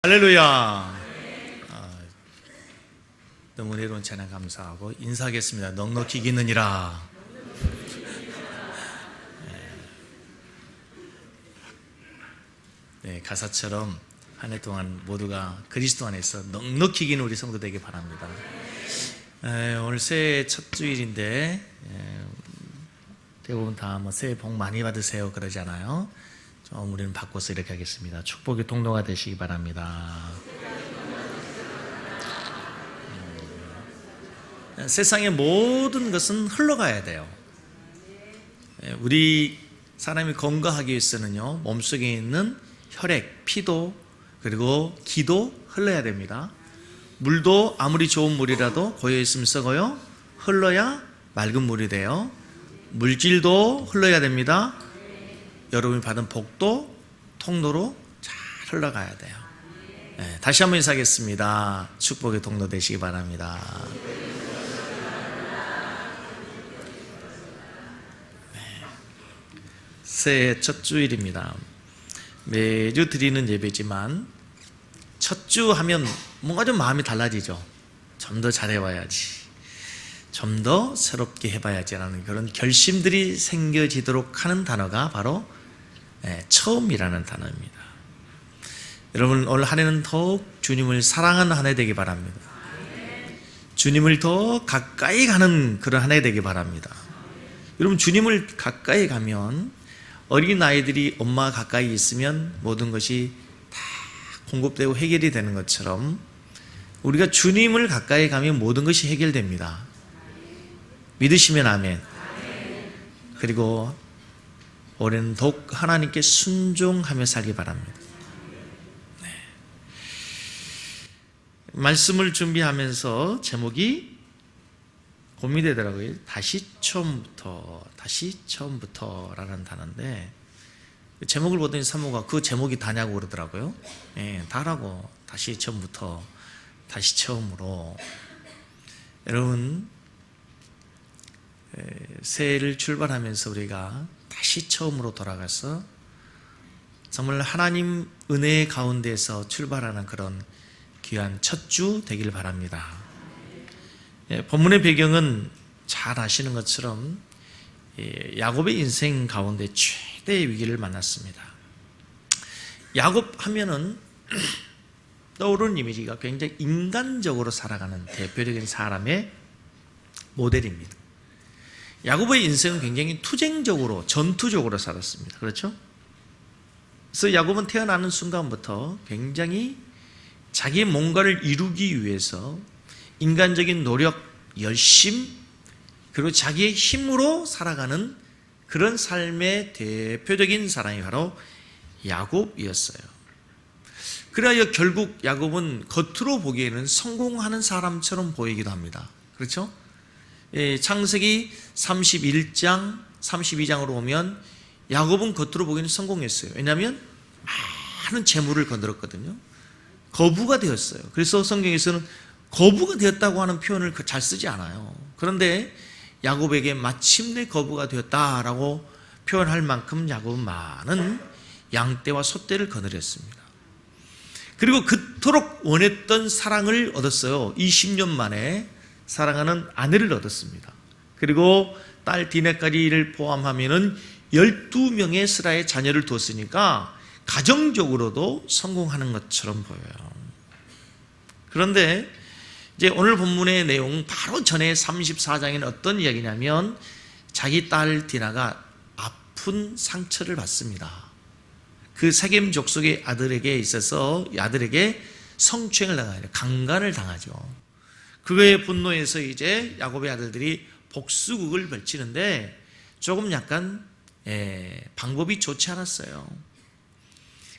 할렐루야. 너무 은혜로운 찬양 감사하고 인사하겠습니다. 넉넉히 이기느니라. 네, 가사처럼 한 해 동안 모두가 그리스도 안에서 넉넉히 이기는 우리 성도 되길 바랍니다. 오늘 새해 첫 주일인데 대부분 다 새해 복 많이 받으세요 그러잖아요. 좀 우리는 바꿔서 이렇게 하겠습니다. 축복의 통로가 되시기 바랍니다. 세상의 모든 것은 흘러가야 돼요. 우리 사람이 건강하기 위해서는요, 몸속에 있는 혈액, 피도 그리고 기도 흘러야 됩니다. 물도 아무리 좋은 물이라도 고여있으면 썩어요. 흘러야 맑은 물이 돼요. 물질도 흘러야 됩니다. 여러분이 받은 복도 통로로 잘 흘러가야 돼요. 다시 한번 인사하겠습니다. 축복의 통로 되시기 바랍니다. 새해 첫 주일입니다. 매주 드리는 예배지만 첫 주 하면 뭔가 좀 마음이 달라지죠. 좀 더 잘해봐야지, 좀 더 새롭게 해봐야지라는 그런 결심들이 생겨지도록 하는 단어가 바로 처음이라는 단어입니다. 여러분, 올 한 해는 더욱 주님을 사랑하는 한 해 되기 바랍니다. 주님을 더 가까이 가는 그런 한 해 되기 바랍니다. 여러분, 주님을 가까이 가면, 어린아이들이 엄마 가까이 있으면 모든 것이 다 공급되고 해결이 되는 것처럼 우리가 주님을 가까이 가면 모든 것이 해결됩니다. 믿으시면 아멘. 그리고 올해는 더욱 하나님께 순종하며 살기 바랍니다. 말씀을 준비하면서 제목이 고민되더라고요. 다시 처음부터라는 단어인데, 제목을 보더니 사모가 그 제목이 다냐고 그러더라고요. 다라고. 다시 처음부터, 다시 처음으로. 여러분, 새해를 출발하면서 우리가 다시 처음으로 돌아가서 정말 하나님 은혜 가운데서 출발하는 그런 귀한 첫 주 되길 바랍니다. 본문의 배경은 잘 아시는 것처럼 야곱의 인생 가운데 최대의 위기를 만났습니다. 야곱 하면은 떠오르는 이미지가 굉장히 인간적으로 살아가는 대표적인 사람의 모델입니다. 야곱의 인생은 굉장히 투쟁적으로, 전투적으로 살았습니다. 그렇죠? 그래서 야곱은 태어나는 순간부터 굉장히 자기의 뭔가를 이루기 위해서 인간적인 노력, 열심, 그리고 자기의 힘으로 살아가는 그런 삶의 대표적인 사람이 바로 야곱이었어요. 그래야 결국 야곱은 겉으로 보기에는 성공하는 사람처럼 보이기도 합니다. 그렇죠? 창세기 31장, 32장으로 오면 야곱은 겉으로 보기에는 성공했어요. 왜냐하면 많은 재물을 거들었거든요. 거부가 되었어요. 그래서 성경에서는 거부가 되었다고 하는 표현을 잘 쓰지 않아요. 그런데 야곱에게 마침내 거부가 되었다라고 표현할 만큼 야곱은 많은 양떼와 소떼를 거느렸습니다. 그리고 그토록 원했던 사랑을 얻었어요. 20년 만에 사랑하는 아내를 얻었습니다. 그리고 딸 디나까지를 포함하면 12명의 스라의 자녀를 두었으니까 가정적으로도 성공하는 것처럼 보여요. 그런데 이제 오늘 본문의 내용 바로 전에 34장에는 어떤 이야기냐면, 자기 딸 디나가 아픈 상처를 받습니다. 그 세겜 족속의 아들에게 있어서 아들에게 성추행을 당하죠. 강간을 당하죠. 그거에 분노해서 이제 야곱의 아들들이 복수극을 벌치는데 조금 약간 방법이 좋지 않았어요.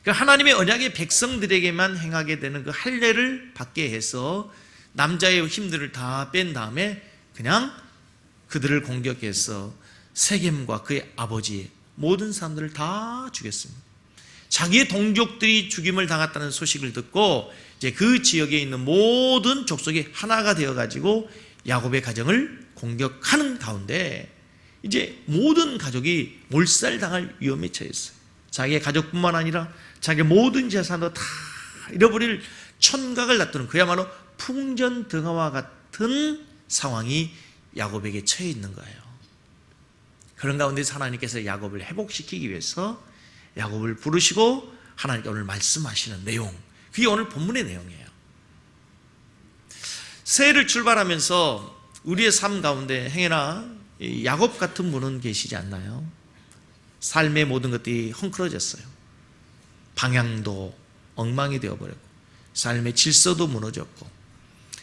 그러니까 하나님의 언약의 백성들에게만 행하게 되는 그 할례를 받게 해서 남자의 힘들을 다 뺀 다음에 그냥 그들을 공격해서 세겜과 그의 아버지 모든 사람들을 다 죽였습니다. 자기의 동족들이 죽임을 당했다는 소식을 듣고 이제 그 지역에 있는 모든 족속이 하나가 되어가지고 야곱의 가정을 공격하는 가운데 이제 모든 가족이 몰살당할 위험에 처했어요. 자기의 가족뿐만 아니라 자기의 모든 재산도 다 잃어버릴 촌각을 놔두는 그야말로 풍전등화와 같은 상황이 야곱에게 처해 있는 거예요. 그런 가운데서 하나님께서 야곱을 회복시키기 위해서 야곱을 부르시고 하나님께 오늘 말씀하시는 내용, 그게 오늘 본문의 내용이에요. 새해를 출발하면서 우리의 삶 가운데 행여나 야곱 같은 분은 계시지 않나요? 삶의 모든 것들이 헝클어졌어요. 방향도 엉망이 되어버렸고 삶의 질서도 무너졌고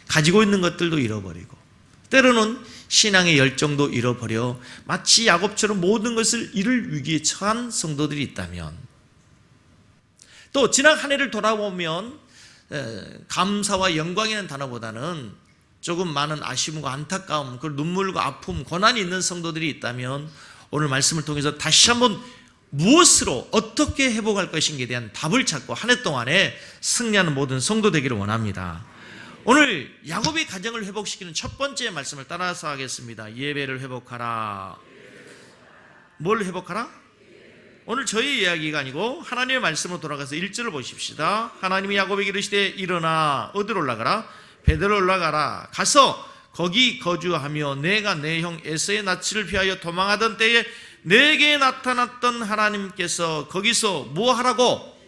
가지고 있는 것들도 잃어버리고 때로는 신앙의 열정도 잃어버려 마치 야곱처럼 모든 것을 잃을 위기에 처한 성도들이 있다면, 또 지난 한 해를 돌아보면 감사와 영광이라는 단어보다는 조금 많은 아쉬움과 안타까움, 그 눈물과 아픔, 고난이 있는 성도들이 있다면 오늘 말씀을 통해서 다시 한번 무엇으로 어떻게 회복할 것인가에 대한 답을 찾고 한 해 동안에 승리하는 모든 성도 되기를 원합니다. 오늘 야곱의 가정을 회복시키는 첫 번째 말씀을 따라서 하겠습니다. 예배를 회복하라. 뭘 회복하라? 오늘 저희 이야기가 아니고 하나님의 말씀으로 돌아가서 1절을 보십시다. 하나님이 야곱에게 이르시되 일어나 어디로 올라가라? 베델로 올라가라. 가서 거기 거주하며 내가 내 형 에서의 낯을 피하여 도망하던 때에 내게 나타났던 하나님께서 거기서 뭐 하라고?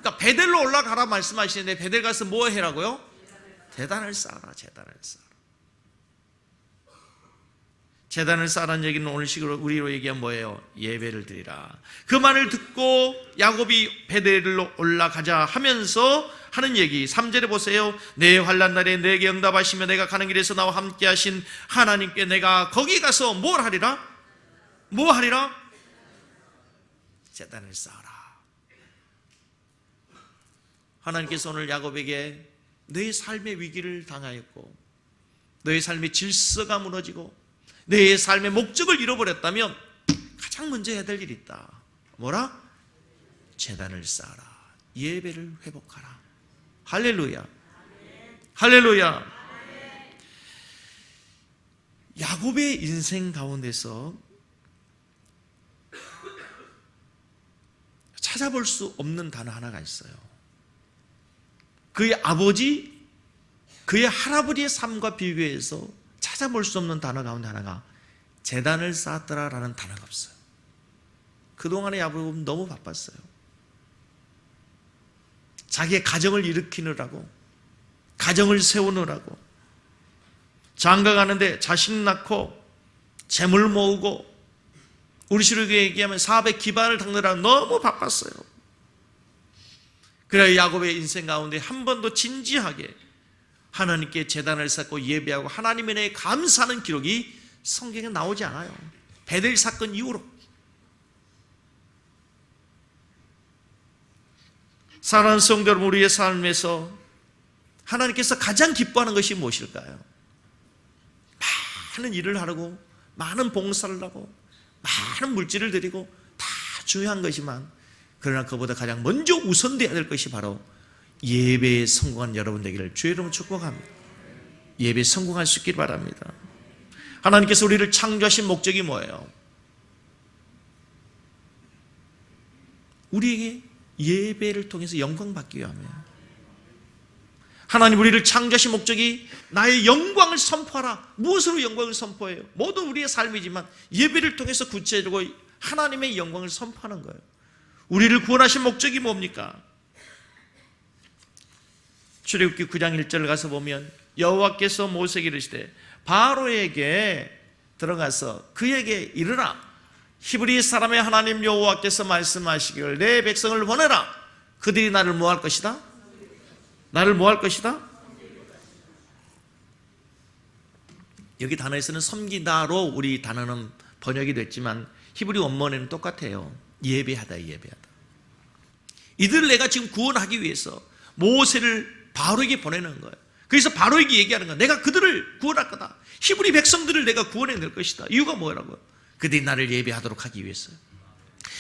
그러니까 베델로 올라가라 말씀하시는데 베델 가서 뭐 해라고요? 제단을 쌓아라. 제단을 쌓아라. 제단을 쌓아라는 얘기는 오늘 식으로 우리로 얘기하면 뭐예요? 예배를 드리라. 그 말을 듣고 야곱이 베델로 올라가자 하면서 하는 얘기 3절에 보세요. 내 환난 날에 내게 응답하시며 내가 가는 길에서 나와 함께 하신 하나님께 내가 거기 가서 뭘 하리라? 뭐 하리라? 제단을 쌓아라. 하나님께서 오늘 야곱에게 너의 삶의 위기를 당하였고 너의 삶의 질서가 무너지고 너의 삶의 목적을 잃어버렸다면 가장 먼저 해야 될 일이 있다. 뭐라? 제단을 쌓아라. 예배를 회복하라. 할렐루야. 할렐루야. 야곱의 인생 가운데서 찾아볼 수 없는 단어 하나가 있어요. 그의 아버지, 그의 할아버지의 삶과 비교해서 찾아볼 수 없는 단어 가운데 하나가 제단을 쌓았더라라는 단어가 없어요. 그동안에 야곱은 너무 바빴어요. 자기의 가정을 일으키느라고, 가정을 세우느라고, 장가 가는데 자식 낳고 재물 모으고, 우리 시로 얘기하면 사업의 기반을 닦느라 너무 바빴어요. 그래야 야곱의 인생 가운데 한 번도 진지하게 하나님께 제단을 쌓고 예배하고 하나님의 은혜에 감사하는 기록이 성경에 나오지 않아요. 베델 사건 이후로. 사랑하는 성도 여러분, 우리의 삶에서 하나님께서 가장 기뻐하는 것이 무엇일까요? 많은 일을 하고 많은 봉사를 하고 많은 물질을 드리고 다 중요한 것이지만, 그러나 그보다 가장 먼저 우선되어야 될 것이 바로 예배에 성공한 여러분 되기를 주의 이름으로 축복합니다. 예배에 성공할 수 있기를 바랍니다. 하나님께서 우리를 창조하신 목적이 뭐예요? 우리에게 예배를 통해서 영광 받기 위함이에요. 하나님 우리를 창조하신 목적이 나의 영광을 선포하라. 무엇으로 영광을 선포해요? 모두 우리의 삶이지만 예배를 통해서 구체적으로 하나님의 영광을 선포하는 거예요. 우리를 구원하신 목적이 뭡니까? 출애굽기 9장 1절을 가서 보면 여호와께서 모세에게 이르시되 바로에게 들어가서 그에게 이르라. 히브리 사람의 하나님 여호와께서 말씀하시기를 내 백성을 보내라. 그들이 나를 뭐 할 것이다? 나를 뭐 할 것이다? 여기 단어에서는 섬기다로 우리 단어는 번역이 됐지만 히브리 원문에는 똑같아요. 예배하다, 예배하다. 이들을 내가 지금 구원하기 위해서 모세를 바로에게 보내는 거예요. 그래서 바로에게 얘기하는 거예요. 내가 그들을 구원할 거다. 히브리 백성들을 내가 구원해낼 것이다. 이유가 뭐라고요? 그들이 나를 예배하도록 하기 위해서요.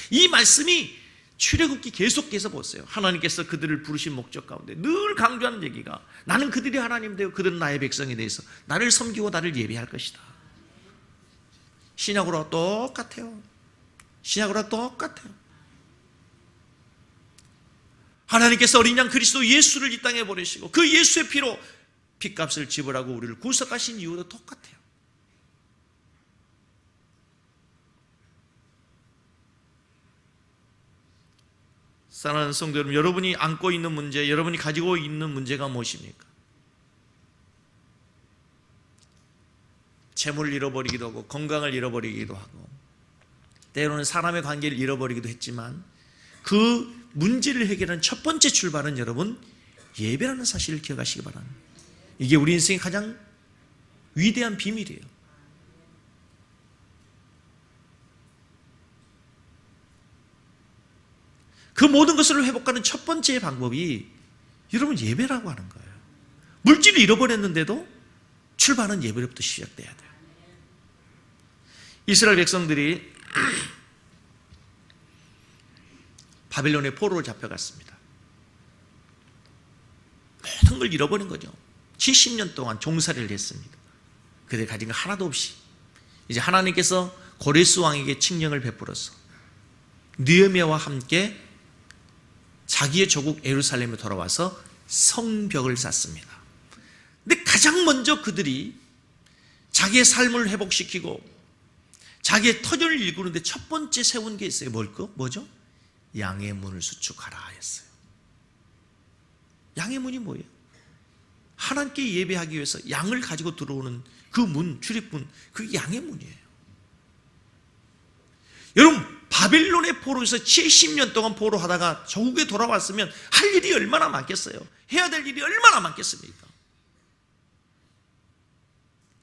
이 말씀이 출애굽기 계속해서 보세요. 하나님께서 그들을 부르신 목적 가운데 늘 강조하는 얘기가 나는 그들이 하나님 되고 그들은 나의 백성에 대해서 나를 섬기고 나를 예배할 것이다. 신약으로 똑같아요. 신약으로 똑같아요. 하나님께서 어린 양 그리스도 예수를 이 땅에 보내시고 그 예수의 피로 핏값을 지불하고 우리를 구속하신 이유도 똑같아요. 사랑하는 성도 여러분, 여러분이 안고 있는 문제, 여러분이 가지고 있는 문제가 무엇입니까? 재물을 잃어버리기도 하고 건강을 잃어버리기도 하고 때로는 사람의 관계를 잃어버리기도 했지만 그 문제를 해결하는 첫 번째 출발은 여러분 예배라는 사실을 기억하시기 바랍니다. 이게 우리 인생의 가장 위대한 비밀이에요. 그 모든 것을 회복하는 첫 번째 방법이 여러분 예배라고 하는 거예요. 물질을 잃어버렸는데도 출발은 예배로부터 시작돼야 돼요. 이스라엘 백성들이 바벨론의 포로로 잡혀갔습니다. 모든 걸 잃어버린 거죠. 70년 동안 종살이를 했습니다. 그들 가진 거 하나도 없이 이제 하나님께서 고레스 왕에게 칙령을 베풀어서 느헤미야와 함께 자기의 조국 예루살렘에 돌아와서 성벽을 쌓습니다. 근데 가장 먼저 그들이 자기의 삶을 회복시키고 자기의 터전을 일구는데 첫 번째 세운 게 있어요. 뭐죠? 양의 문을 수축하라 했어요. 양의 문이 뭐예요? 하나님께 예배하기 위해서 양을 가지고 들어오는 그 문, 출입문, 그게 양의 문이에요. 여러분, 바벨론의 포로에서 70년 동안 포로하다가 조국에 돌아왔으면 할 일이 얼마나 많겠어요? 해야 될 일이 얼마나 많겠습니까?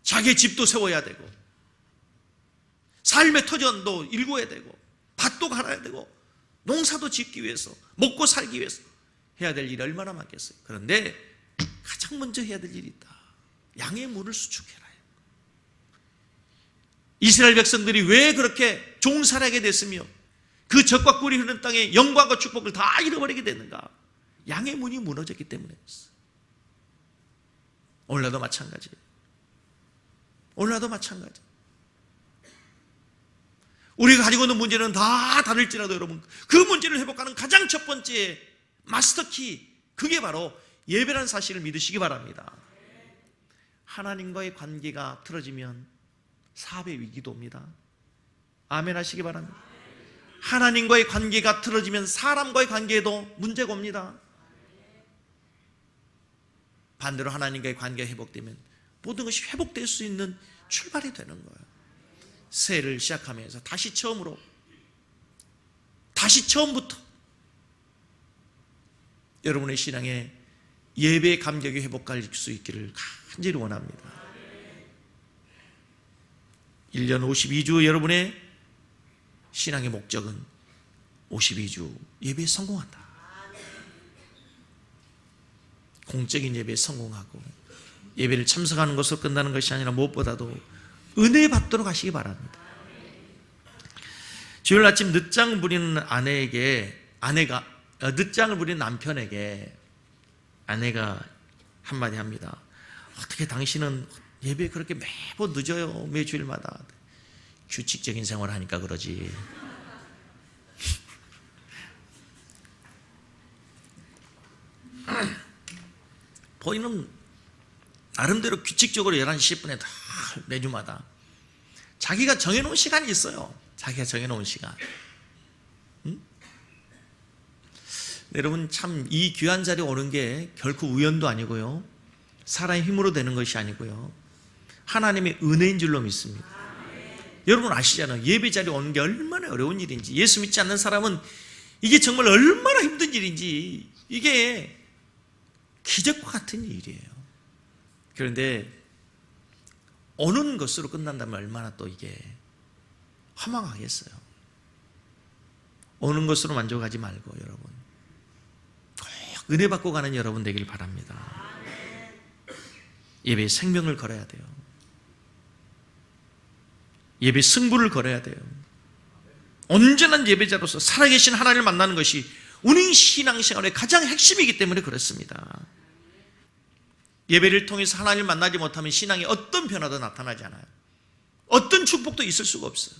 자기의 집도 세워야 되고 삶의 터전도 일궈야 되고 밭도 갈아야 되고 농사도 짓기 위해서 먹고 살기 위해서 해야 될 일이 얼마나 많겠어요? 그런데 가장 먼저 해야 될 일이 있다. 양의 문을 수축해라. 이스라엘 백성들이 왜 그렇게 종살이하게 됐으며 그 젖과 꿀이 흐르는 땅에 영광과 축복을 다 잃어버리게 됐는가? 양의 문이 무너졌기 때문이었어요. 오늘날도 마찬가지예요. 오늘날도 마찬가지. 우리가 가지고 있는 문제는 다 다를지라도 여러분 그 문제를 회복하는 가장 첫 번째 마스터키, 그게 바로 예배라는 사실을 믿으시기 바랍니다. 하나님과의 관계가 틀어지면 사업의 위기도 옵니다. 아멘 하시기 바랍니다. 하나님과의 관계가 틀어지면 사람과의 관계에도 문제가 옵니다. 반대로 하나님과의 관계가 회복되면 모든 것이 회복될 수 있는 출발이 되는 거예요. 새해를 시작하면서 다시 처음부터 여러분의 신앙에 예배의 감격이 회복할 수 있기를 간절히 원합니다. 1년 52주 여러분의 신앙의 목적은 52주 예배에 성공한다. 공적인 예배에 성공하고 예배를 참석하는 것으로 끝나는 것이 아니라 무엇보다도 은혜 받도록 하시기 바랍니다. 주일 아침 늦장 부리는 늦장을 부리는 남편에게 아내가 한마디 합니다. 어떻게 당신은 예배에 그렇게 매번 늦어요? 매주일마다. 규칙적인 생활을 하니까 그러지. 본인은 나름대로 규칙적으로 11시 10분에 다 매주마다 자기가 정해놓은 시간이 있어요. 자기가 정해놓은 시간. 여러분 참 이 귀한 자리에 오는 게 결코 우연도 아니고요. 사람의 힘으로 되는 것이 아니고요. 하나님의 은혜인 줄로 믿습니다. 여러분 아시잖아요. 예배 자리에 오는 게 얼마나 어려운 일인지. 예수 믿지 않는 사람은 이게 정말 얼마나 힘든 일인지. 이게 기적과 같은 일이에요. 그런데 오는 것으로 끝난다면 얼마나 또 이게 허망하겠어요. 오는 것으로 만족하지 말고 여러분 꼭 은혜 받고 가는 여러분 되길 바랍니다. 예배에 생명을 걸어야 돼요. 예배 승부를 걸어야 돼요. 온전한 예배자로서 살아계신 하나님을 만나는 것이 우리 신앙생활의 가장 핵심이기 때문에 그렇습니다. 예배를 통해서 하나님을 만나지 못하면 신앙에 어떤 변화도 나타나지 않아요. 어떤 축복도 있을 수가 없어요.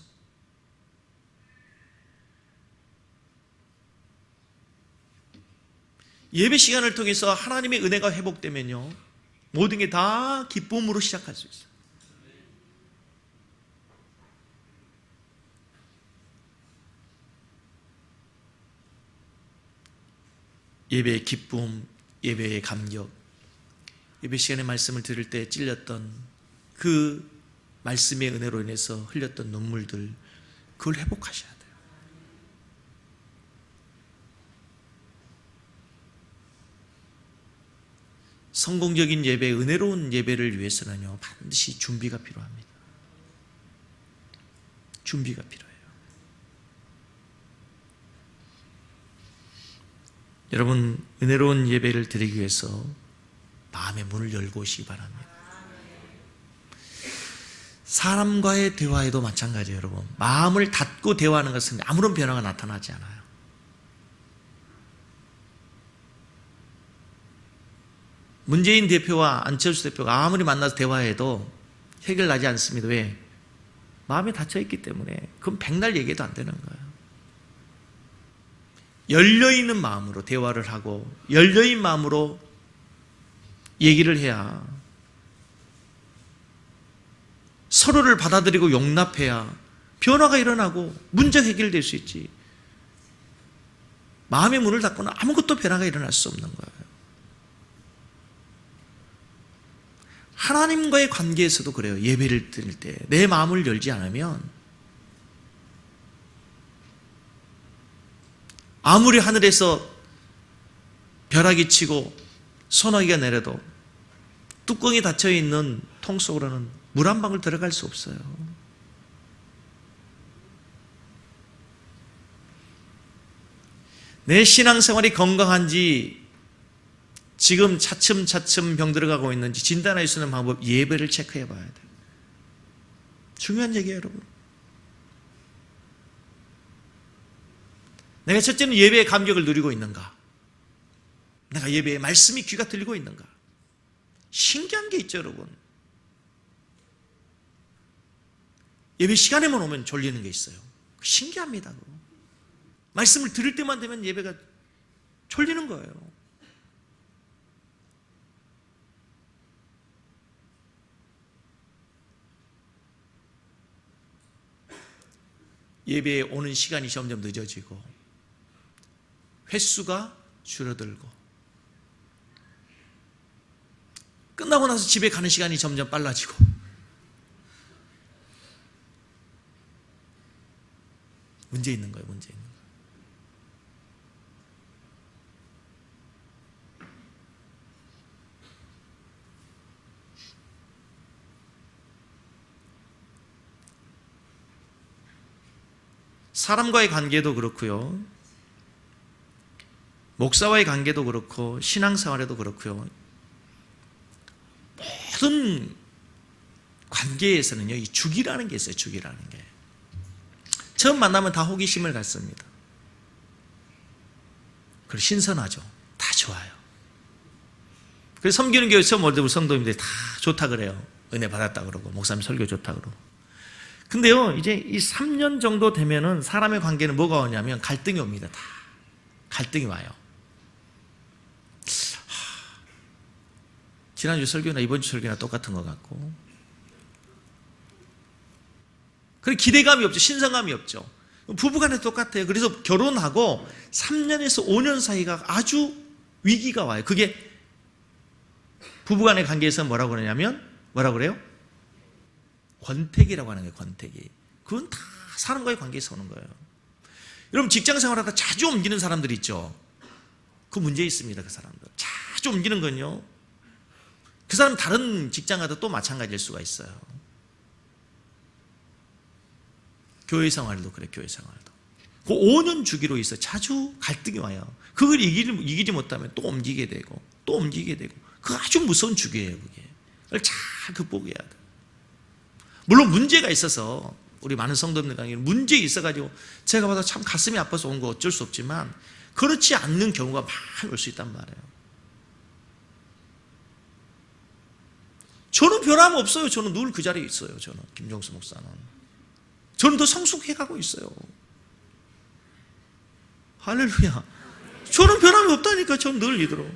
예배 시간을 통해서 하나님의 은혜가 회복되면요, 모든 게 다 기쁨으로 시작할 수 있어요. 예배의 기쁨, 예배의 감격, 예배 시간에 말씀을 들을 때 찔렸던 그 말씀의 은혜로 인해서 흘렸던 눈물들, 그걸 회복하셔야 돼요. 성공적인 예배, 은혜로운 예배를 위해서는요, 반드시 준비가 필요합니다. 준비가 필요해요. 여러분, 은혜로운 예배를 드리기 위해서 마음의 문을 열고 오시기 바랍니다. 사람과의 대화에도 마찬가지예요, 여러분. 마음을 닫고 대화하는 것은 아무런 변화가 나타나지 않아요. 문재인 대표와 안철수 대표가 아무리 만나서 대화해도 해결나지 않습니다. 왜? 마음이 닫혀있기 때문에. 그건 백날 얘기해도 안 되는 거예요. 열려있는 마음으로 대화를 하고 열려있는 마음으로 얘기를 해야, 서로를 받아들이고 용납해야 변화가 일어나고 문제가 해결될 수 있지. 마음의 문을 닫고는 아무것도 변화가 일어날 수 없는 거예요. 하나님과의 관계에서도 그래요. 예배를 드릴 때 내 마음을 열지 않으면 아무리 하늘에서 벼락이 치고 소나기가 내려도 뚜껑이 닫혀있는 통 속으로는 물 한 방울 들어갈 수 없어요. 내 신앙생활이 건강한지, 지금 차츰차츰 병들어가고 있는지 진단할 수 있는 방법, 예배를 체크해 봐야 돼요. 중요한 얘기예요, 여러분. 내가 첫째는 예배의 감격을 누리고 있는가? 내가 예배의 말씀이 귀가 들리고 있는가? 신기한 게 있죠, 여러분. 예배 시간에만 오면 졸리는 게 있어요. 신기합니다. 그거. 말씀을 들을 때만 되면 예배가 졸리는 거예요. 예배에 오는 시간이 점점 늦어지고 횟수가 줄어들고 끝나고 나서 집에 가는 시간이 점점 빨라지고 문제 있는 거예요. 문제 있는 거예요. 사람과의 관계도 그렇고요, 목사와의 관계도 그렇고 신앙생활에도 그렇고요, 모든 관계에서는요, 이 죽이라는 게 있어요. 죽이라는 게. 처음 만나면 다 호기심을 갖습니다. 그리고 신선하죠. 다 좋아요. 그래서 섬기는 교회 처음 올 때 우리 성도님들이 다 좋다 그래요. 은혜 받았다 그러고 목사님 설교 좋다 그러고. 근데요, 이제 이 3년 정도 되면은 사람의 관계는 뭐가 오냐면 갈등이 옵니다. 다 갈등이 와요. 지난주 설교나 이번 주 설교나 똑같은 것 같고, 그리고 기대감이 없죠. 신선감이 없죠. 부부간에 똑같아요. 그래서 결혼하고 3년에서 5년 사이가 아주 위기가 와요. 그게 부부간의 관계에서 뭐라고 그러냐면, 뭐라고 그래요? 권태기라고 하는 거예요. 권태기. 그건 다 사람과의 관계에서 오는 거예요. 여러분, 직장 생활하다 자주 옮기는 사람들 있죠. 그 문제 있습니다. 그 사람들 자주 옮기는 건요, 그 사람 다른 직장 가도 또 마찬가지일 수가 있어요. 교회 생활도 그래. 교회 생활도 그 5년 주기로 있어. 자주 갈등이 와요. 그걸 이기지 못하면 또 옮기게 되고 또 옮기게 되고. 그 아주 무서운 주기예요. 그게. 그걸 잘 극복해야 돼. 물론 문제가 있어서 우리 많은 성도님들 강의는 문제 있어가지고 제가 봐도 참 가슴이 아파서 온 거 어쩔 수 없지만, 그렇지 않는 경우가 많이 올 수 있단 말이에요. 저는 변함 없어요. 저는 늘 그 자리에 있어요. 저는 김종수 목사는. 저는 더 성숙해가고 있어요. 할렐루야. 저는 변함이 없다니까. 전 늘 이대로.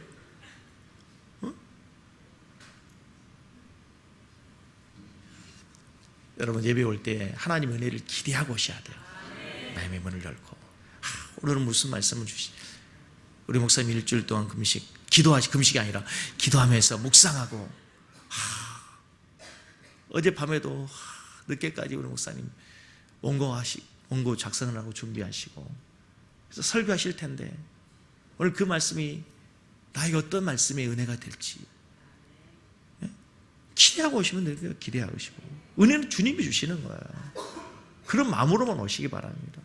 여러분, 예배 올 때 하나님 은혜를 기대하고 오셔야 돼요. 마음의 문을 열고. 오늘은 무슨 말씀을 주시? 우리 목사님 일주일 동안 금식이 아니라 기도하면서 묵상하고, 어젯밤에도 늦게까지 우리 목사님 원고 작성을 하고 준비하시고, 그래서 설교하실 텐데, 오늘 그 말씀이 나에게 어떤 말씀의 은혜가 될지 기대하고 오시면 돼요. 기대하고 오시고. 은혜는 주님이 주시는 거예요. 그런 마음으로만 오시기 바랍니다.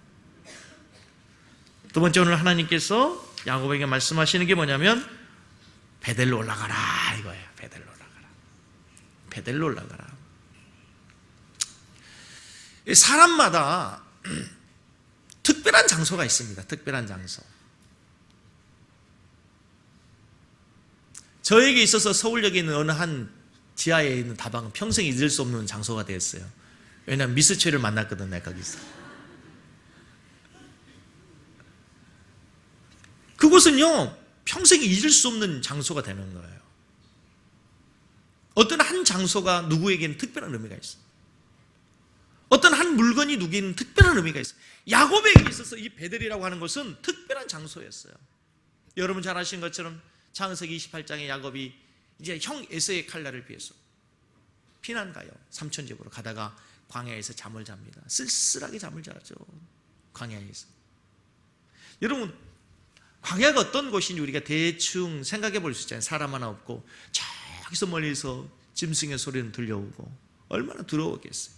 두 번째, 오늘 하나님께서 야곱에게 말씀하시는 게 뭐냐면 베델로 올라가라 이거예요. 베델로 올라가라. 베델로 올라가라. 사람마다 특별한 장소가 있습니다. 특별한 장소. 저에게 있어서 서울역에 있는 어느 한 지하에 있는 다방은 평생 잊을 수 없는 장소가 되었어요. 왜냐하면 미스처를 만났거든, 내가 거기서. 그곳은요, 평생 잊을 수 없는 장소가 되는 거예요. 어떤 한 장소가 누구에게는 특별한 의미가 있어요. 어떤 한 물건이 누구에게는 특별한 의미가 있어요. 야곱에게 있어서 이 베델이라고 하는 것은 특별한 장소였어요. 여러분 잘 아시는 것처럼 창세기 28장에 야곱이 이제 형 에서의 칼날을 피해서 피난 가요. 삼촌 집으로 가다가 광야에서 잠을 잡니다. 쓸쓸하게 잠을 자죠. 광야에서. 여러분, 광야가 어떤 곳인지 우리가 대충 생각해 볼 수 있잖아요. 사람 하나 없고 저기서 멀리서 짐승의 소리는 들려오고 얼마나 두려웠겠어요.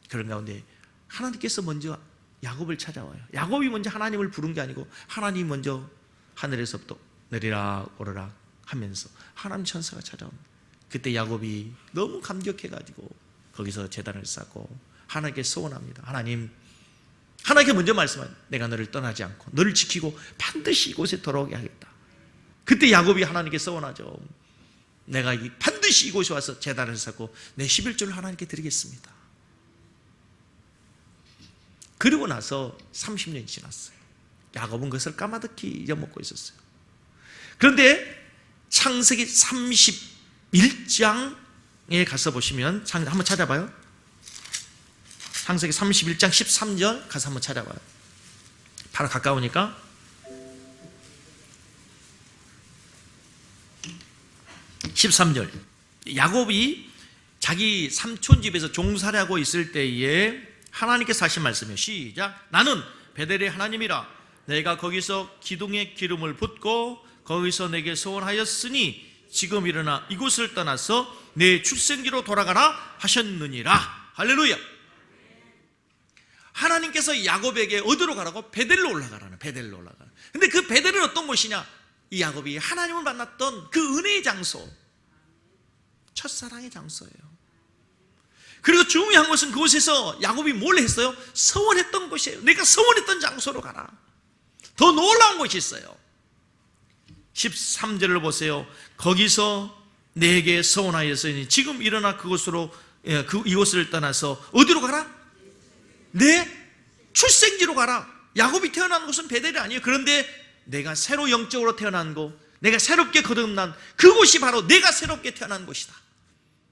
그런 가운데 하나님께서 먼저 야곱을 찾아와요. 야곱이 먼저 하나님을 부른 게 아니고 하나님이 먼저 하늘에서부터 내리라 오르라 하면서 하나님 천사가 찾아옵니다. 그때 야곱이 너무 감격해가지고 거기서 제단을 쌓고 하나님께 소원합니다. 하나님께 먼저 말씀합니다. 내가 너를 떠나지 않고 너를 지키고 반드시 이곳에 돌아오게 하겠다. 그때 야곱이 하나님께 소원하죠. 내가 반드시 이곳에 와서 제단을 쌓고 내 11조를 하나님께 드리겠습니다. 그리고 나서 30년이 지났어요. 야곱은 그것을 까마득히 잊어먹고 있었어요. 그런데 창세기 31장에 가서 보시면, 한번 찾아봐요. 창세기 31장 13절 가서 한번 찾아봐요. 바로 가까우니까. 13절. 야곱이 자기 삼촌 집에서 종살이하고 있을 때에 하나님께서 하신 말씀이에요. 시작. 나는 베델의 하나님이라. 내가 거기서 기둥에 기름을 붓고 거기서 내게 소원하였으니 지금 일어나 이곳을 떠나서 내 출생지로 돌아가라 하셨느니라. 할렐루야. 하나님께서 야곱에게 어디로 가라고? 베델로 올라가라는. 베델로 올라가라. 근데 그 베델은 어떤 곳이냐? 이 야곱이 하나님을 만났던 그 은혜의 장소, 첫사랑의 장소예요. 그리고 중요한 것은 그곳에서 야곱이 뭘 했어요? 서원했던 곳이에요. 내가 서원했던 장소로 가라. 더 놀라운 곳이 있어요. 13절을 보세요. 거기서 내게 서원하였으니 지금 일어나 이곳을 떠나서 어디로 가라? 내 출생지로 가라. 야곱이 태어난 곳은 베델이 아니에요. 그런데 내가 새로 영적으로 태어난 곳, 내가 새롭게 거듭난 그곳이 바로 내가 새롭게 태어난 곳이다.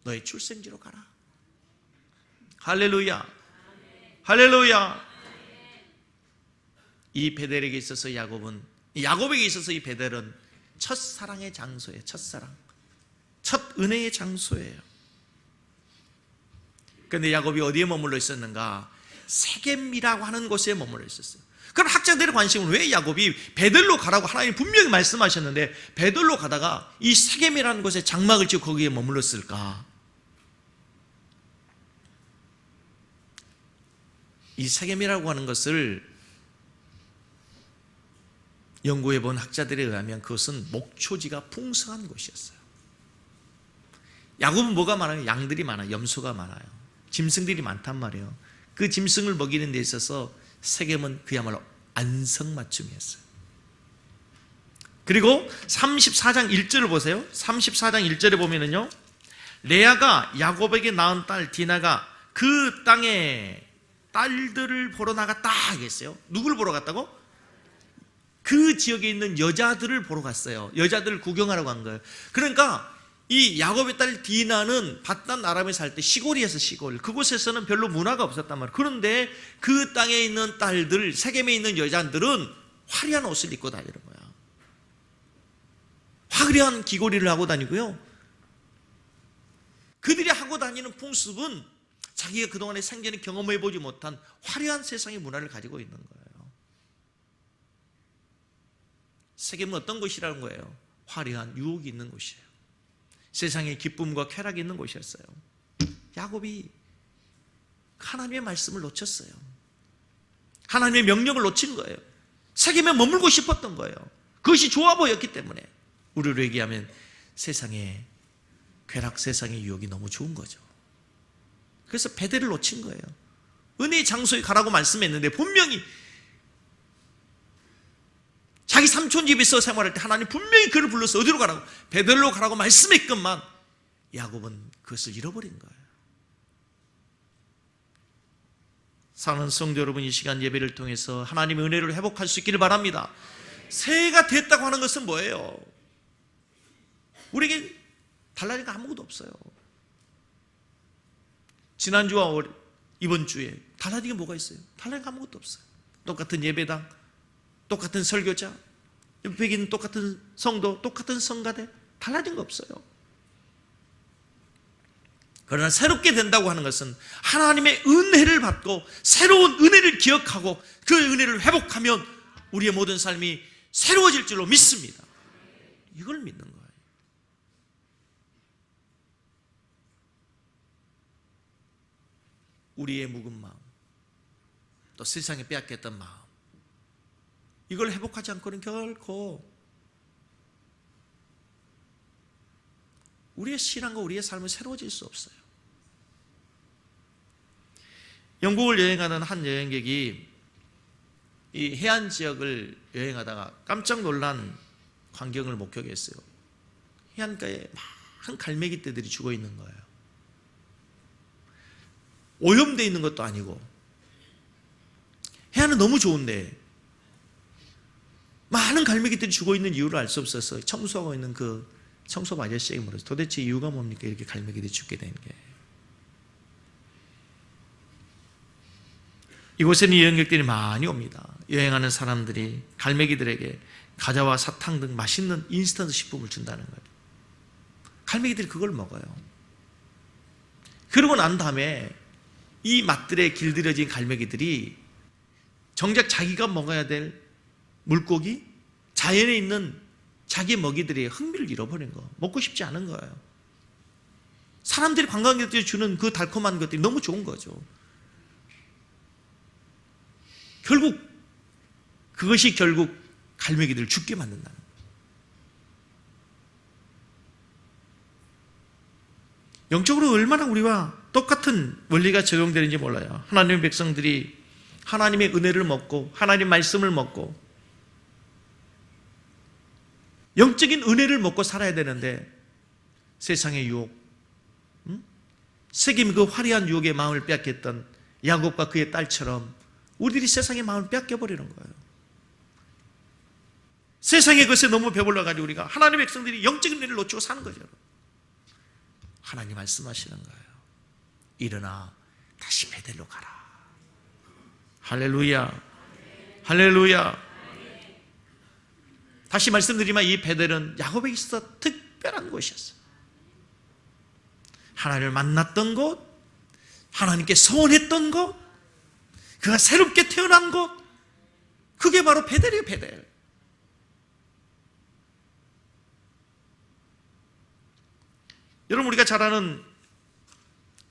너의 출생지로 가라. 할렐루야. 할렐루야. 이 베델에게 있어서 야곱에게 있어서 이 베델은 첫사랑의 장소예요. 첫사랑, 첫 은혜의 장소예요. 그런데 야곱이 어디에 머물러 있었는가? 세겜이라고 하는 곳에 머물러 있었어요. 그럼 학자들의 관심은 왜 야곱이 베델로 가라고 하나님 분명히 말씀하셨는데 베델로 가다가 이 세겜이라는 곳에 장막을 짓고 거기에 머물렀을까? 이 세겜이라고 하는 것을 연구해 본 학자들에 의하면 그것은 목초지가 풍성한 곳이었어요. 야곱은 뭐가 많아요? 양들이 많아요. 염소가 많아요. 짐승들이 많단 말이에요. 그 짐승을 먹이는 데 있어서 세겜은 그야말로 안성맞춤이었어요. 그리고 34장 1절을 보세요. 34장 1절에 보면은요, 레아가 야곱에게 낳은 딸 디나가 그 땅에 딸들을 보러 나갔다 하겠어요. 누굴 보러 갔다고? 그 지역에 있는 여자들을 보러 갔어요. 여자들을 구경하러 간 거예요. 그러니까 이 야곱의 딸 디나는 바단 아람에 살 때 시골이었어, 시골. 그곳에서는 별로 문화가 없었단 말이에요. 그런데 그 땅에 있는 딸들, 세겜에 있는 여자들은 화려한 옷을 입고 다니는 거야. 화려한 귀걸이를 하고 다니고요. 그들이 하고 다니는 풍습은 자기가 그동안에 생전에 경험해보지 못한 화려한 세상의 문화를 가지고 있는 거예요. 세겜은 어떤 곳이라는 거예요? 화려한 유혹이 있는 곳이에요. 세상에 기쁨과 쾌락이 있는 곳이었어요. 야곱이 하나님의 말씀을 놓쳤어요. 하나님의 명령을 놓친 거예요. 세겜에 머물고 싶었던 거예요. 그것이 좋아 보였기 때문에. 우리로 얘기하면 세상의 쾌락, 세상의 유혹이 너무 좋은 거죠. 그래서 베델을 놓친 거예요. 은혜의 장소에 가라고 말씀했는데 분명히 자기 삼촌 집에서 생활할 때 하나님 분명히 그를 불러서 어디로 가라고? 베델로 가라고 말씀했건만 야곱은 그것을 잃어버린 거예요. 사랑하는 성도 여러분, 이 시간 예배를 통해서 하나님의 은혜를 회복할 수 있기를 바랍니다. 새해가 됐다고 하는 것은 뭐예요? 우리에게 달라진 거 아무것도 없어요. 지난주와 이번 주에 달라진 게 뭐가 있어요? 달라진 거 아무것도 없어요. 똑같은 예배당, 똑같은 설교자, 옆에 있는 똑같은 성도, 똑같은 성가대, 달라진 거 없어요. 그러나 새롭게 된다고 하는 것은 하나님의 은혜를 받고 새로운 은혜를 기억하고 그 은혜를 회복하면 우리의 모든 삶이 새로워질 줄로 믿습니다. 이걸 믿는 거예요. 우리의 묵은 마음, 또 세상에 빼앗겼던 마음, 이걸 회복하지 않고는 결코 우리의 신앙과 우리의 삶은 새로워질 수 없어요. 영국을 여행하는 한 여행객이 이 해안 지역을 여행하다가 깜짝 놀란 광경을 목격했어요. 해안가에 많은 갈매기떼들이 죽어 있는 거예요. 오염되어 있는 것도 아니고, 해안은 너무 좋은데 많은 갈매기들이 죽어 있는 이유를 알 수 없어서 청소하고 있는 그 청소부 아저씨에게 물었어요. 도대체 이유가 뭡니까? 이렇게 갈매기들이 죽게 된 게. 이곳에는 여행객들이 많이 옵니다. 여행하는 사람들이 갈매기들에게 과자와 사탕 등 맛있는 인스턴트 식품을 준다는 거예요. 갈매기들이 그걸 먹어요. 그러고 난 다음에 이 맛들에 길들여진 갈매기들이 정작 자기가 먹어야 될 물고기, 자연에 있는 자기 먹이들의 흥미를 잃어버린 거, 먹고 싶지 않은 거예요. 사람들이 관광객들이 주는 그 달콤한 것들이 너무 좋은 거죠. 그것이 결국 갈매기들을 죽게 만든다는 거예요. 영적으로 얼마나 우리와 똑같은 원리가 적용되는지 몰라요. 하나님의 백성들이 하나님의 은혜를 먹고 하나님의 말씀을 먹고 영적인 은혜를 먹고 살아야 되는데 세상의 유혹, 세겜 그 화려한 유혹의 마음을 빼앗겼던 야곱과 그의 딸처럼 우리들이 세상의 마음을 빼앗겨버리는 거예요. 세상의 것에 너무 배불러가지고 우리가 하나님의 백성들이 영적인 은혜를 놓치고 사는 거죠. 하나님 말씀하시는 거예요. 일어나 다시 베델로 가라. 할렐루야, 할렐루야. 다시 말씀드리면 이 베델은 야곱에게 있어서 특별한 곳이었어요. 하나님을 만났던 곳, 하나님께 소원했던 곳, 그가 새롭게 태어난 곳, 그게 바로 베델이에요. 베델. 여러분, 우리가 잘 아는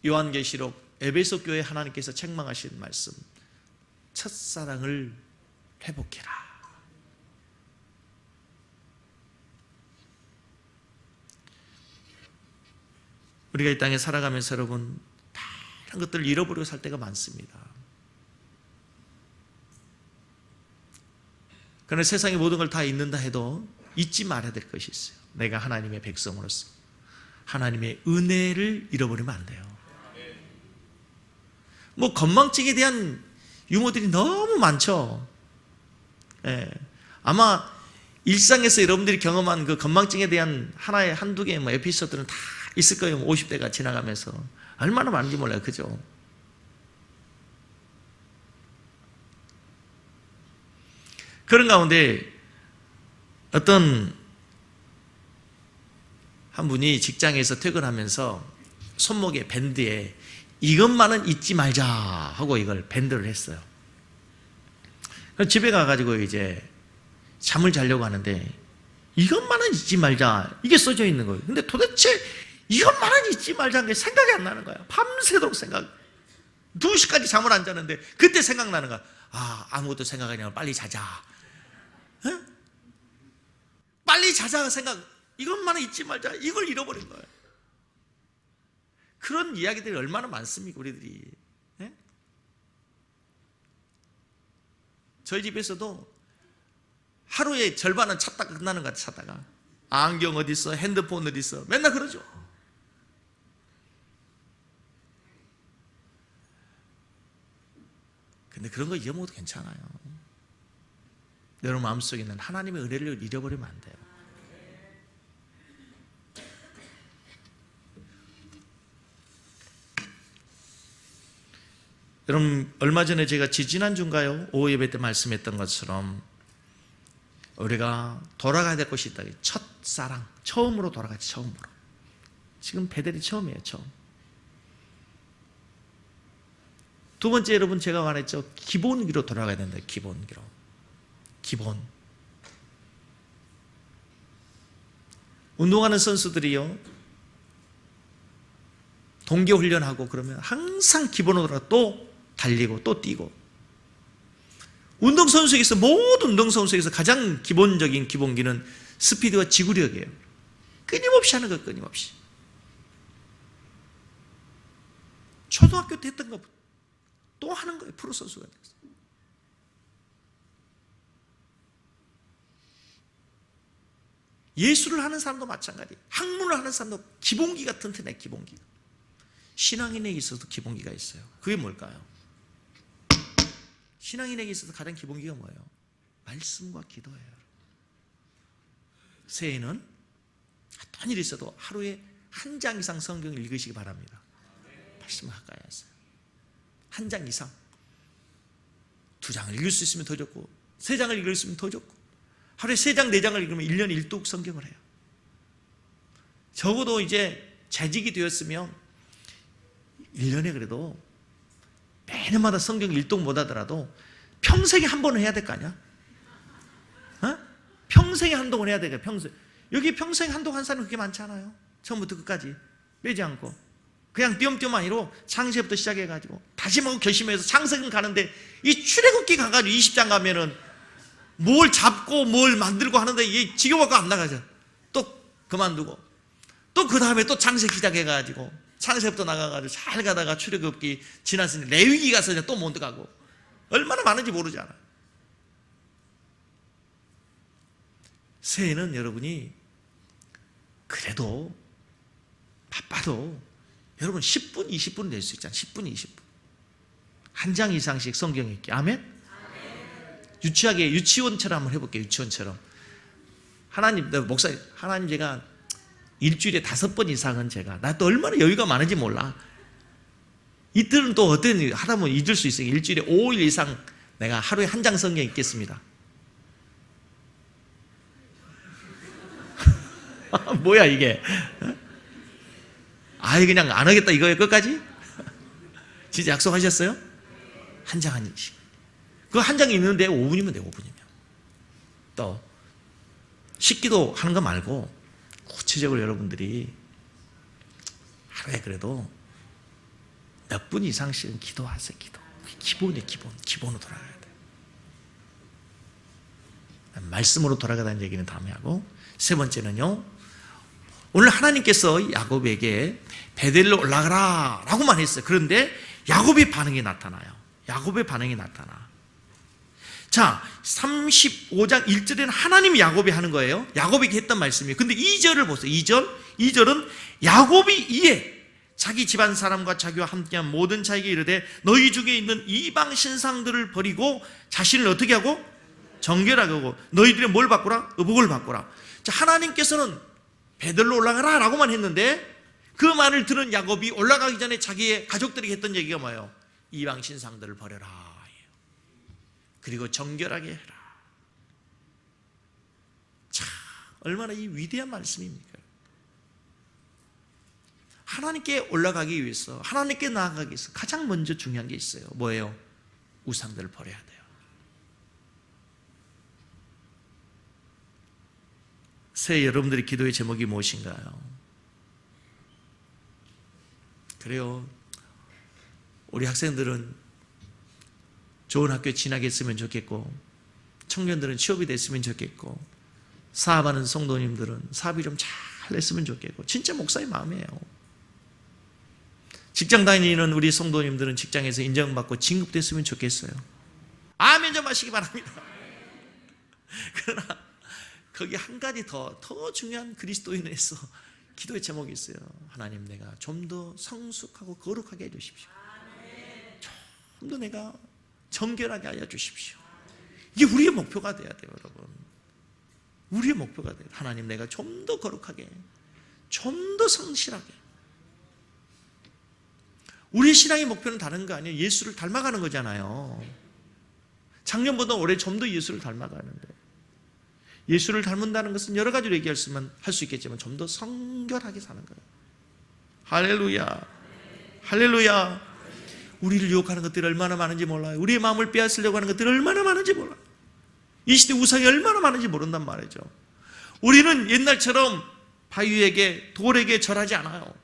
요한계시록 에베소 교회 하나님께서 책망하신 말씀, 첫사랑을 회복해라. 우리가 이 땅에 살아가면서 여러분 다른 것들을 잃어버리고 살 때가 많습니다. 그러나 세상의 모든 걸 다 잊는다 해도 잊지 말아야 될 것이 있어요. 내가 하나님의 백성으로서 하나님의 은혜를 잃어버리면 안 돼요. 건망증에 대한 유머들이 너무 많죠. 예. 아마 일상에서 여러분들이 경험한 그 건망증에 대한 하나의 한두 개의 뭐 에피소드는 다 있을 거예요. 50대가 지나가면서. 얼마나 많은지 몰라요. 그죠? 그런 가운데 어떤 한 분이 직장에서 퇴근하면서 손목에 밴드에 이것만은 잊지 말자 하고 이걸 밴드를 했어요. 그래서 집에 가가지고 이제 잠을 자려고 하는데 이것만은 잊지 말자 이게 써져 있는 거예요. 근데 도대체 이것만은 잊지 말자는 게 생각이 안 나는 거야. 밤새도록 생각. 2시까지 잠을 안 자는데 그때 생각나는 거야. 아무것도 생각이 아니라 빨리 자자. 에? 빨리 자자 생각. 이것만은 잊지 말자. 이걸 잃어버린 거예요. 그런 이야기들이 얼마나 많습니까, 우리들이. 에? 저희 집에서도 하루에 절반은 찾다가 끝나는 것 같아. 찾다가 안경 어디 있어, 핸드폰 어디 있어, 맨날 그러죠. 근데 그런 거 잊어먹어도 괜찮아요. 여러분 마음속에 있는 하나님의 은혜를 잃어버리면 안 돼요. 여러분 얼마 전에 제가 지지난주인가요? 오후 예배 때 말씀했던 것처럼 우리가 돌아가야 될 곳이 있다. 첫사랑, 처음으로 돌아가지. 처음으로. 지금 베델이 처음이에요. 처음. 두 번째, 여러분 제가 말했죠. 기본기로 돌아가야 된다. 기본기로. 기본. 운동하는 선수들이요, 동계훈련하고 그러면 항상 기본으로 돌아가. 또 달리고 또 뛰고. 운동선수에게서, 모든 운동선수에게서 가장 기본적인 기본기는 스피드와 지구력이에요. 끊임없이 하는 거. 끊임없이. 초등학교 때 했던 거 또 하는 거예요. 프로선수가 돼서. 예술을 하는 사람도 마찬가지예요. 학문을 하는 사람도 기본기가 튼튼해. 기본기가. 신앙인에게 있어서 기본기가 있어요. 그게 뭘까요? 신앙인에게 있어서 가장 기본기가 뭐예요? 말씀과 기도예요. 새해에는 어떤 일이 있어도 하루에 1장 이상 성경을 읽으시기 바랍니다. 말씀 가까이 하세요. 1장 이상. 2장을 읽을 수 있으면 더 좋고 3장을 읽을 수 있으면 더 좋고, 하루에 3장 4장을 읽으면 1년에 1독 성경을 해요. 적어도 이제 재직이 되었으면 1년에 그래도 매년마다 성경 1독 못 하더라도 평생에 한 번은 해야 될 거 아니야? 어? 평생에 한 독은 해야 되겠다. 평생. 여기 평생에 한 독 한 사람이 그렇게 많지 않아요. 처음부터 끝까지 빼지 않고 그냥 띄엄띄엄하니로 창세부터 시작해가지고 다짐하고 결심해서 창세는 가는데, 이 출애굽기 가가지고 20장 가면은 뭘 잡고 뭘 만들고 하는데 이게 지겨워갖고 안 나가죠. 또 그만두고 또 그 다음에 또 창세기 시작해가지고 창세부터 나가가지고 잘 가다가 출애굽기 지났으니 레위기 가서 또 못 가고, 얼마나 많은지 모르잖아. 새해는 여러분이 그래도 바빠도 여러분 10분, 20분 낼 수 있잖아요. 10분, 20분. 1장 이상씩 성경 읽기. 아멘? 유치하게, 유치원처럼 한번 해볼게요. 유치원처럼. 하나님, 목사님, 하나님 제가 일주일에 5번 이상은 제가, 나 또 얼마나 여유가 많은지 몰라. 이틀은 또 어떤 일 하다 보면 잊을 수 있으니까 일주일에 5일 이상 내가 하루에 1장 성경 읽겠습니다. 뭐야 이게? 아예 그냥 안 하겠다 이거예요 끝까지? 진짜 약속하셨어요? 1장 한씩. 그 1장 읽는데 5분이면 돼요. 5분이면. 또 식기도 하는 거 말고 구체적으로 여러분들이 하루에 그래도 몇 분 이상씩은 기도하세요. 기도. 기본이에요. 기본으로 돌아가야 돼요. 말씀으로 돌아가다는 얘기는 다음에 하고, 세 번째는요, 오늘 하나님께서 야곱에게 베델로 올라가라 라고만 했어요. 그런데 야곱의 반응이 나타나요. 야곱의 반응이 나타나. 자, 35장 1절에는 하나님이 야곱이 하는 거예요. 야곱에게 했던 말씀이에요. 근데 2절을 보세요. 2절은 야곱이 이에 자기 집안 사람과 자기와 함께한 모든 자에게 이르되 너희 중에 있는 이방 신상들을 버리고 자신을 어떻게 하고? 정결하게 하고 너희들이 뭘 바꾸라? 의복을 바꾸라. 자, 하나님께서는 베들로 올라가라 라고만 했는데 그 말을 들은 야곱이 올라가기 전에 자기의 가족들에게 했던 얘기가 뭐예요? 이방 신상들을 버려라. 그리고 정결하게 해라. 자, 얼마나 이 위대한 말씀입니까? 하나님께 올라가기 위해서, 하나님께 나아가기 위해서 가장 먼저 중요한 게 있어요. 뭐예요? 우상들을 버려야 돼요. 새해 여러분들의 기도의 제목이 무엇인가요? 그래요. 우리 학생들은 좋은 학교에 진학했으면 좋겠고, 청년들은 취업이 됐으면 좋겠고, 사업하는 성도님들은 사업이 좀 잘 됐으면 좋겠고, 진짜 목사의 마음이에요. 직장 다니는 우리 성도님들은 직장에서 인정받고 진급됐으면 좋겠어요. 아멘 좀 하시기 바랍니다. 그러나 거기 한 가지 더 중요한 그리스도인에서 기도의 제목이 있어요. 하나님, 내가 좀 더 성숙하고 거룩하게 해주십시오. 좀 더 내가 정결하게 하여 주십시오. 이게 우리의 목표가 돼야 돼요, 여러분. 우리의 목표가 돼요. 하나님, 내가 좀 더 거룩하게, 좀 더 성실하게. 우리 신앙의 목표는 다른 거 아니에요. 예수를 닮아가는 거잖아요. 작년보다 올해 좀 더 예수를 닮아가는데, 예수를 닮는다는 것은 여러 가지로 얘기할 수 있겠지만 좀 더 성결하게 사는 거예요. 할렐루야, 할렐루야. 우리를 유혹하는 것들이 얼마나 많은지 몰라요. 우리의 마음을 빼앗으려고 하는 것들이 얼마나 많은지 몰라요. 이 시대 우상이 얼마나 많은지 모른단 말이죠. 우리는 옛날처럼 바위에게, 돌에게 절하지 않아요.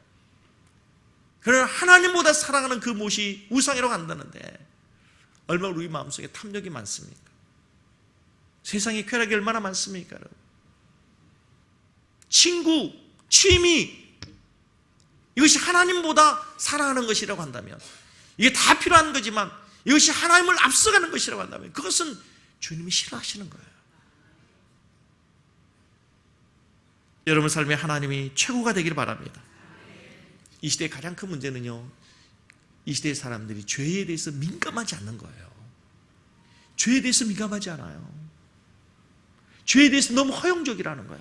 그러나 하나님보다 사랑하는 그 못이 우상이라고 한다는데 얼마나 우리 마음속에 탐욕이 많습니까? 세상의 쾌락이 얼마나 많습니까? 여러분? 친구, 취미, 이것이 하나님보다 사랑하는 것이라고 한다면, 이게 다 필요한 거지만 이것이 하나님을 앞서가는 것이라고 한다면 그것은 주님이 싫어하시는 거예요. 여러분 삶에 하나님이 최고가 되기를 바랍니다. 이 시대의 가장 큰 문제는요, 이 시대의 사람들이 죄에 대해서 민감하지 않는 거예요. 죄에 대해서 민감하지 않아요. 죄에 대해서 너무 허용적이라는 거야.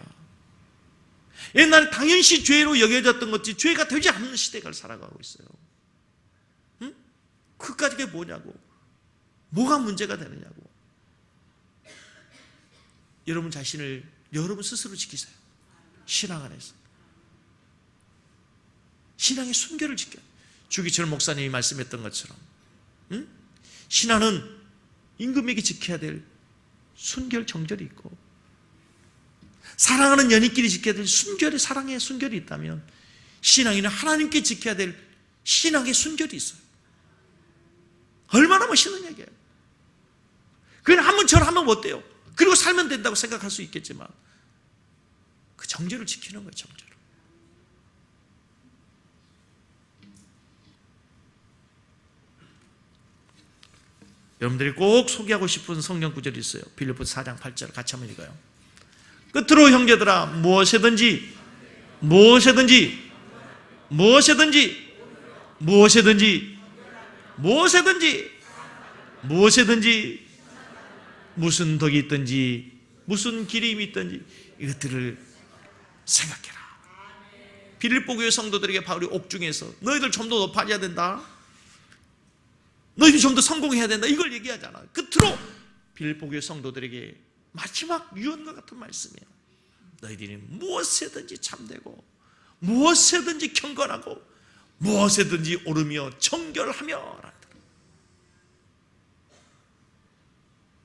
옛날에 당연시 죄로 여겨졌던 것이 죄가 되지 않는 시대를 살아가고 있어요. 응? 그까지 그게 뭐냐고. 뭐가 문제가 되느냐고. 여러분 자신을 여러분 스스로 지키세요. 신앙 안에서. 신앙의 순결을 지켜요. 주기철 목사님이 말씀했던 것처럼, 응? 신앙은 임금에게 지켜야 될 순결, 정절이 있고, 사랑하는 연인끼리 지켜야 될 순결의 사랑의 순결이 있다면 신앙인은 하나님께 지켜야 될 신앙의 순결이 있어요. 얼마나 멋있는 얘기예요. 그냥 한번 절하면 못 돼요. 그리고 살면 된다고 생각할 수 있겠지만 그 정절을 지키는 거예요. 정절을. 여러분들이 꼭 소개하고 싶은 성경 구절이 있어요. 빌립보서 4장 8절 같이 한번 읽어요. 끝으로 형제들아, 무엇이든지 무슨 덕이 있든지 무슨 기림이 있든지 이것들을 생각해라. 빌립보 교회 성도들에게 바울이 옥중에서 너희들 좀 더 높아져야 된다, 너희들이 좀 더 성공해야 된다, 이걸 얘기하잖아. 끝으로 빌립보 교회 성도들에게 마지막 유언과 같은 말씀이에요. 너희들이 무엇에든지 참되고 무엇에든지 경건하고 무엇에든지 오르며 정결하며.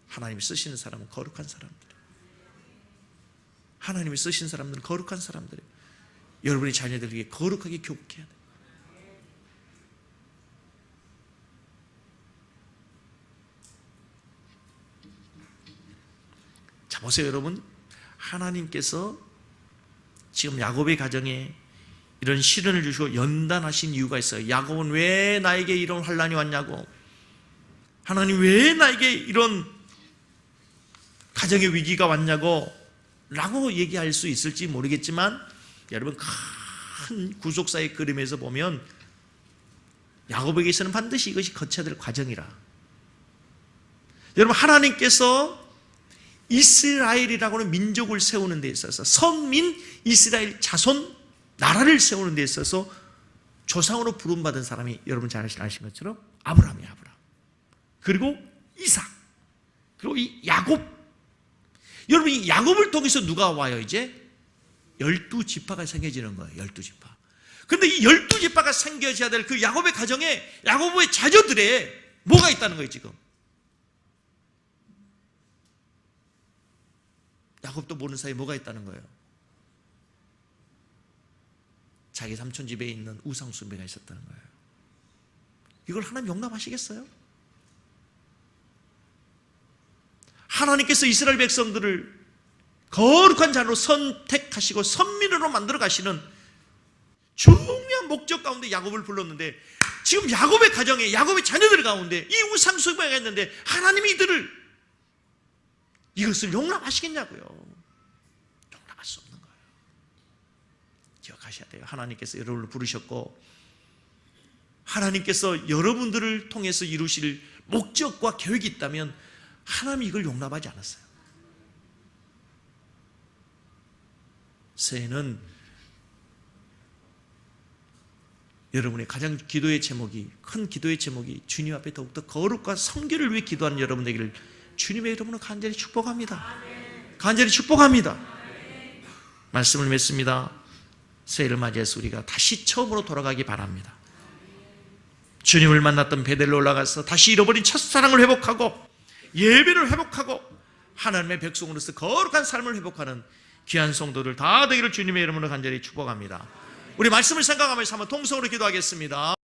하나님이 쓰시는 사람은 거룩한 사람들. 하나님이 쓰신 사람들은 거룩한 사람들이에요. 여러분의 자녀들에게 거룩하게 교육해야 돼요. 자, 보세요 여러분. 하나님께서 지금 야곱의 가정에 이런 시련을 주시고 연단하신 이유가 있어요. 야곱은 왜 나에게 이런 환난이 왔냐고, 하나님 왜 나에게 이런 가정의 위기가 왔냐고 라고 얘기할 수 있을지 모르겠지만, 여러분 큰 구속사의 그림에서 보면 야곱에게서는 반드시 이것이 거쳐야 될 과정이라. 여러분 하나님께서 이스라엘이라고는 민족을 세우는 데 있어서, 선민 이스라엘 자손 나라를 세우는 데 있어서 조상으로 부름받은 사람이 여러분 잘 아시는 것처럼 아브라함이에요. 아브라함. 그리고 이삭, 그리고 이 야곱. 여러분, 이 야곱을 통해서 누가 와요? 이제 12지파가 생겨지는 거예요. 12지파. 근데 이 12지파가 생겨져야 될 그 야곱의 가정에, 야곱의 자녀들에 뭐가 있다는 거예요 지금. 야곱도 모르는 사이에 뭐가 있다는 거예요. 자기 삼촌 집에 있는 우상 숭배가 있었다는 거예요. 이걸 하나님 용납하시겠어요? 하나님께서 이스라엘 백성들을 거룩한 자로 선택하시고 선민으로 만들어 가시는 중요한 목적 가운데 야곱을 불렀는데, 지금 야곱의 가정에, 야곱의 자녀들 가운데 이 우상 숭배가 있는데 하나님이 이것을 용납하시겠냐고요. 용납할 수 없는 거예요. 기억하셔야 돼요. 하나님께서 여러분을 부르셨고, 하나님께서 여러분들을 통해서 이루실 목적과 계획이 있다면 하나님이 이걸 용납하지 않았어요. 새해는 여러분의 가장 기도의 제목이, 큰 기도의 제목이 주님 앞에 더욱더 거룩과 성결을 위해 기도하는 여러분 되기를 주님의 이름으로 간절히 축복합니다. 간절히 축복합니다. 말씀을 맺습니다. 새해를 맞이해서 우리가 다시 처음으로 돌아가기 바랍니다. 주님을 만났던 베델로 올라가서 다시 잃어버린 첫사랑을 회복하고, 예배를 회복하고, 하나님의 백성으로서 거룩한 삶을 회복하는 귀한 성도들 다 되기를 주님의 이름으로 간절히 축복합니다. 우리 말씀을 생각하면서 한번 통성으로 기도하겠습니다.